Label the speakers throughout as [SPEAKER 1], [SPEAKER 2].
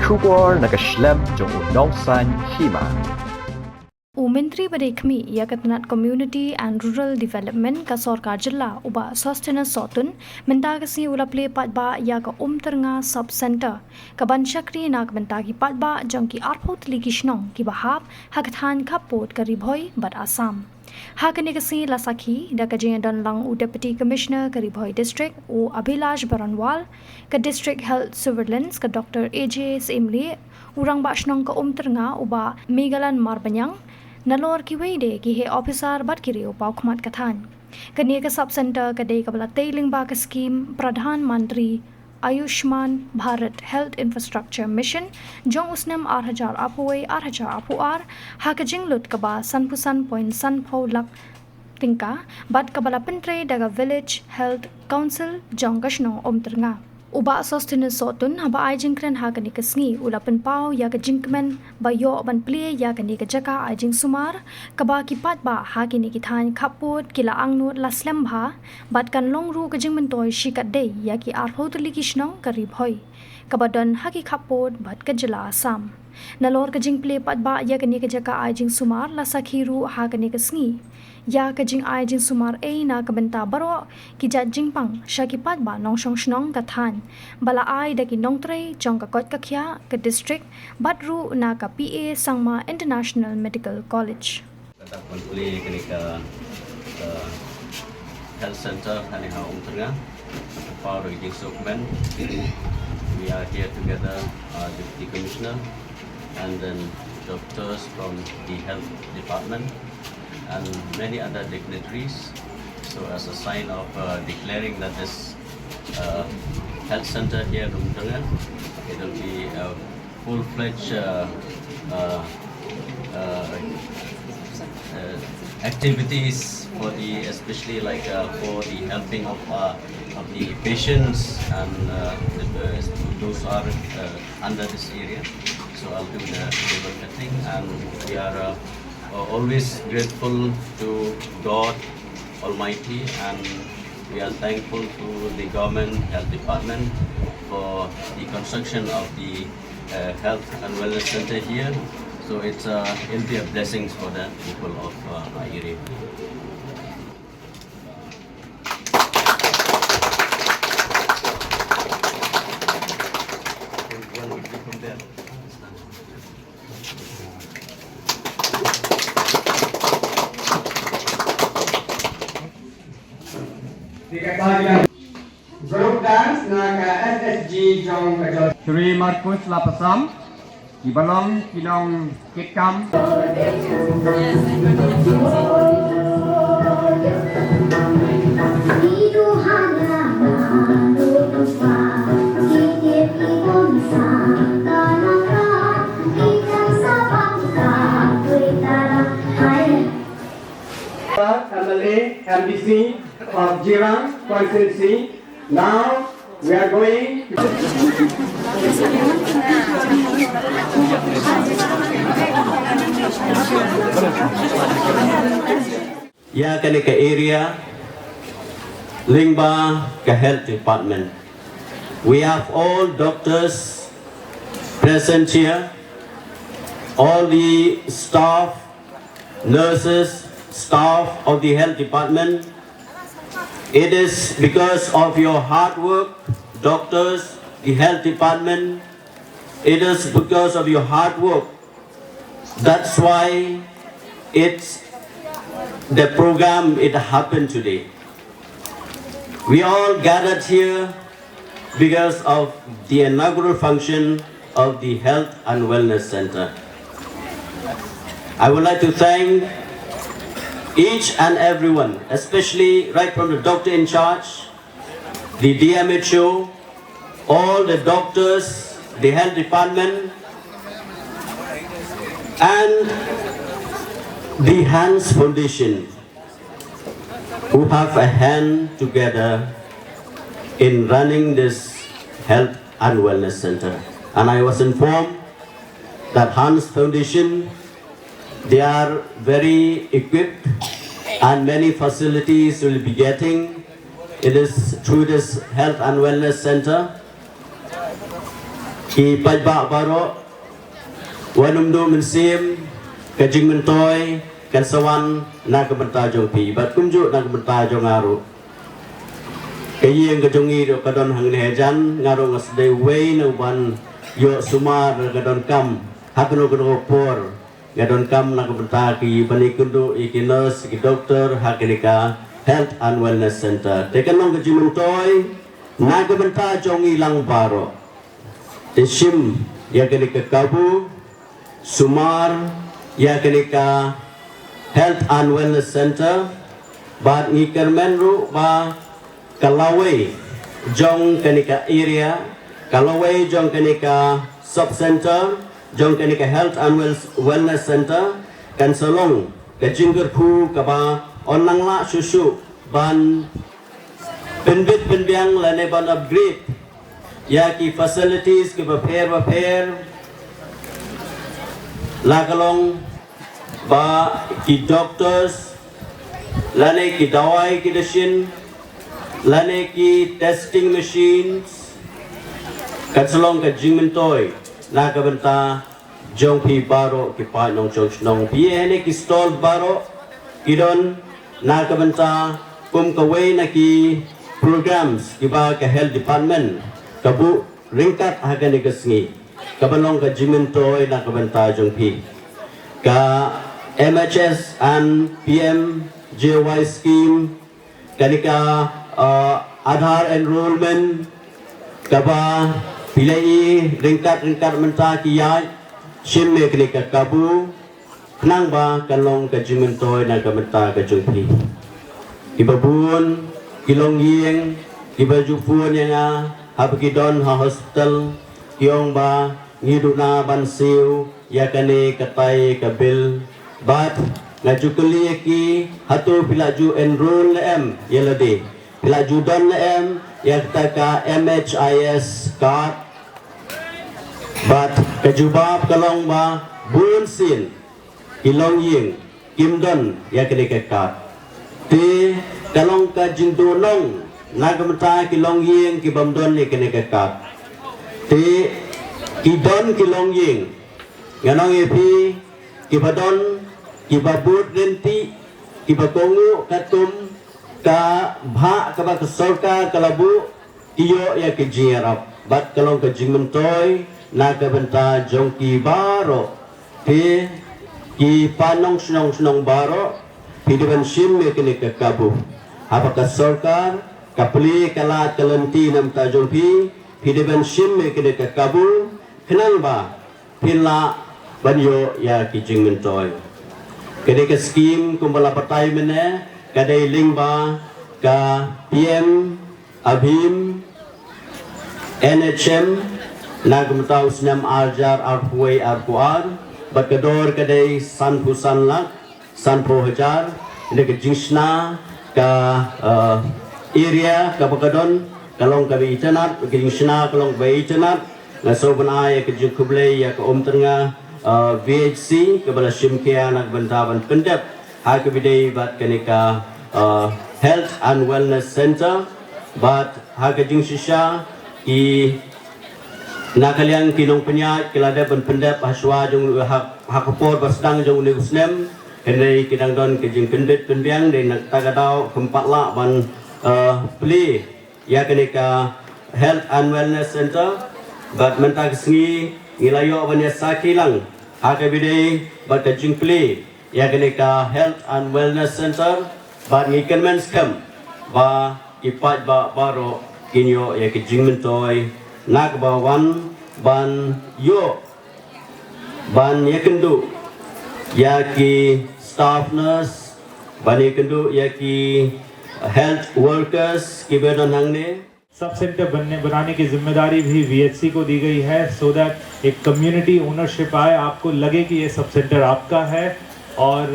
[SPEAKER 1] Shubor nakaslem jong unongsan Hima.
[SPEAKER 2] Myntri Badekmi Ïaka Community and Rural Development ka Sorkar Jilla uba Sustenance Sotun mentagasi ulaple Paidbah Ïaka Umtyrnga Sub Center kaban Shakri nak mentagi Paidbah jangki arphot ligi Shnong ki bahap hakathan Khappud ka ribhoi bad Assam. Hakani kasi lasaki da kajian dan lang u Deputy Commissioner ka Ribhoi District u Abhilash Baranwal ka District Health Surveillance ka Dr. AJ Simli urang ba Shnong ka Umtyrnga uba Megalan Marbanyang Nalor ki wede ki he officer bat kiri upau khmat kathan. Kani ka sub center ka dei ka bala tailing ba ka scheme Pradhan Mantri Ayushman Bharat Health Infrastructure Mission jong usnem 8,000 apuai 8,000 apuar ha ka jinglut ka ba sanpusan point sanpho lak tingka bat ka bala pentre daga Village Health Council jong ka Shnong Umtyrnga. Uba Sustenance Sotun haba ai jingkren ha kani kasngi ulapan pau ya ka jingkmen ba yo ban plie ya kani ka jaka ai jing sumar ka ba ki Paidbah ha kini ki than Khappud kila angnut laslem bha bat kan longru ka jingmen toy shikat dei ya ki arhotli ki Shnong ka ribhoi ka badan ha ki Khappud bat ka jila Assam nalor ka jing plie Paidbah ya kani ka jaka ai jing sumar la sakhiru ha kani kasngi ya ka jing ai jing sumar e na ka benta baro ki ja jing pang shaki Paidbah nong shong Shnong ka than bala ai da ki nong tre jong ka kot ka khya ka district batru na ka PA Sangma International Medical College
[SPEAKER 3] Kata pulih kenika health center hani ha Umtyrnga power jing sukmen we are here together Deputy Commissioner and then doctors from the health department and many other dignitaries. So as a sign of declaring that this health center here in Umtyrnga, it will be a full-fledged activities for the, especially like for the helping of the patients and those who are under this area. So I'll do the table cutting, and we are always grateful to God Almighty, and we are thankful to the government health department for the construction of the health and wellness center here. So it'll be a blessing for the people of our area.
[SPEAKER 4] Group dance naga SSG jong kajol Sri Markus Lapasam Ibalong kinong kitkam MLA MDC of Jirang constituency. Now we are going
[SPEAKER 3] Ya kanika area Lingba ka health department. We have all doctors present here, all the staff, nurses, staff of the health department. It is because of your hard work, doctors, the health department. It is because of your hard work. That's why the program happened today. We all gathered here because of the inaugural function of the Health and Wellness Center. I would like to thank each and everyone, especially right from the doctor in charge, the DMHO, all the doctors, the health department, and the Hands Foundation, who have a hand together in running this Health and Wellness Center. And I was informed that Hands Foundation, they are very equipped and many facilities will be getting. It is through this Health and Wellness Center. ki Paidbah baro wanumdu mensim kajing mentoy kan sawan na kebenta jong pi bat kumju na kebenta jong aru kayeng kajongi do kadon hang lejan ngaro ngasdai wei no ban yo sumar kadon kam hakno kadon por kadon kam na kebenta ki banikundu ikinos ki doktor hakinika health and wellness center tekanong kajing mentoy na kebenta jong ilang baro Tishim ya kenika kabu sumar ya kenika health and wellness center bat ngikar menru ba kalawai jong kenika area kalawai jong kenika sub center jong kenika health and wellness center kan solong kajingger pu kaba onang la susu ban penbit penbiang lane ban upgrade ya ki facilities ki repair la kalong ba ki doctors lane ki dawai ki dashin lane ki testing machines katsalong ka jingmentoy na ka benta jong pi baro ki pa nong jong Shnong pi ene ki stall baro kidon na ka benta kum kaway na ki programs ki ba ka health department kabu ringkat hagan ni kesngi kabalong ka jingmentoy na ka benta jong pi ka MHS and PM JY scheme kanika Aadhaar enrollment kaba pilai ringkat menta kiyai shimme kanika kabu nang ba kalong ka jingmentoy na ka benta ka jongpi ibabun kilong yeng ibajupun yang habkidon ha hospital kiong ba ngiduna bansiu yakane katai kabil bat ngaju keli ki hatu pilaju enroll em yelade pilaju don em yaktaka MHIS card bat kajubab kalong ba bunsin kilong ying kimdon yakane card te kalong ka jingdonong nagamta kilong ying kibamdon yakane card te kidon kilong ying nganong epi kibadon kibabut renti kibakongu katum ka bha ka ba sorka kalabu iyo ya kijirap bat kalong ka jingmentoy na ka benta jongki baro pi ki panong Shnong baro pidiban sim me kini ka kabu apakah sorkar kapli kalat kalenti nam ta jongpi pidiban sim me kini ka kabu kenal ba pila banyo ya ki jingmentoy kede ke skim kumbala patai mene kadai lingba ka PM Abhim NHM nagmataw snam arjar arpuai arpuar bakador kadai sanpu sanlak sanpu hajar inde ke jingsna ka area ka bakadon kalong ka bitanat ke jingsna kalong bitanat ngasobanai ke jikublei ya ke Umtyrnga VHC kepada Shimkia nak bentaban pendep hak bidai bat kenika health and wellness center bat hak jing shisha ki nakalian kinong penyat kelada ban pendep haswa jong hak por basdang jong ni usnem henai kidang don ke jing pendep penbiang de nak tagadau kempat la ban Plie ya kenika health and wellness center bat mentag sengi Ilayo abanya sakilang hakabide bat kajing Plie ya kenika health and wellness center bat ngikan mens kam ba ipat ba baro kinyo ya kajing mentoy nak bawan ban yo ban yakendu ya ki staff nurse ban yakendu ya ki health workers ki bedon hangne
[SPEAKER 5] sub centre बनाने की जिम्मेदारी भी VHC को दी गई है so that एक community ownership आए आपको लगे कि ये सब सेंटर आपका है और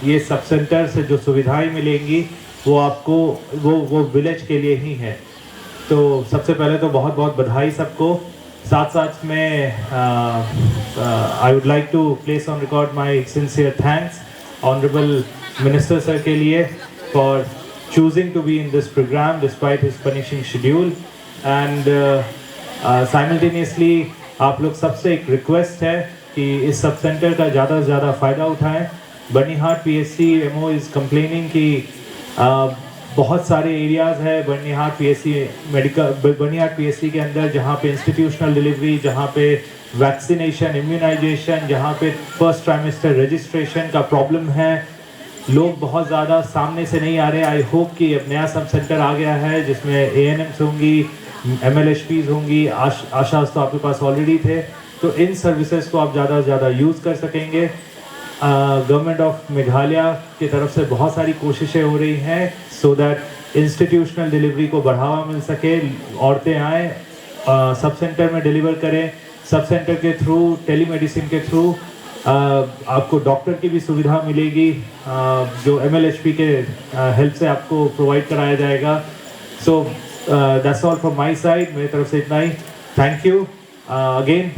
[SPEAKER 5] ये सब सेंटर से जो सुविधाएं मिलेंगी वो आपको वो विलेज के लिए ही है तो सबसे पहले तो बहुत बहुत बधाई सबको साथ साथ में I would like to place on record my sincere thanks honourable minister sir के लिए for choosing to be in this program despite his punishing schedule and simultaneously आप लोग सबसे एक रिक्वेस्ट है कि इस सब सेंटर का ज़्यादा से ज़्यादा फ़ायदा उठाएं। Byrnihat PSC MO is complaining कि बहुत सारे एरियाज़ है बर्निहाट PSC के अंदर जहाँ पे इंस्टीट्यूशनल डिलीवरी, जहाँ पे वैक्सीनेशन, इम्यूनाइजेशन, जहाँ पे फर्स्ट ट्राइमेस्टर रजिस्ट्रेशन का प्रॉब्लम है। लोग बहुत ज़्यादा सामने से नहीं आ रहे। आई होप कि अब नया सब सेंटर आ गया है जिसमें ANMs होंगी, MLHPs होंगी, आशास तो आपके पास ऑलरेडी थे, तो इन सर्विसेज को आप ज़्यादा से ज़्यादा यूज़ कर सकेंगे। गवर्नमेंट ऑफ मेघालय की तरफ से बहुत सारी कोशिशें हो रही हैं सो दैट इंस्टीट्यूशनल डिलीवरी को बढ़ावा मिल सके। औरतें आएँ, सब सेंटर में डिलीवर करें। सब सेंटर के थ्रू, टेलीमेडिसिन के थ्रू आपको डॉक्टर की भी सुविधा मिलेगी, जो MLHP के हेल्प से आपको प्रोवाइड कराया जाएगा। So that's all from my side, मेरी तरफ से इतना ही। थैंक यू अगेन,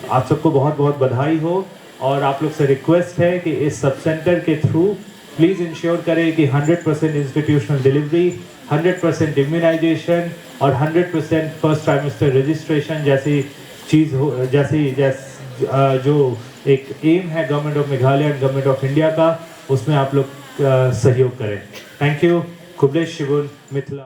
[SPEAKER 5] आप सबको बहुत बहुत बधाई हो। और आप लोग से रिक्वेस्ट है कि इस सब सेंटर के थ्रू प्लीज़ इंश्योर करें कि 100% इंस्टीट्यूशनल डिलीवरी, 100% इम्यूनाइजेशन और 100% फर्स्ट ट्राइमेस्टर रजिस्ट्रेशन जैसी चीज़ हो, जो एक एम है government of Meghalaya and government of India का, उसमें आप लोग सहयोग करें। Thank you. खुबलेश शिवुन, मिथिला।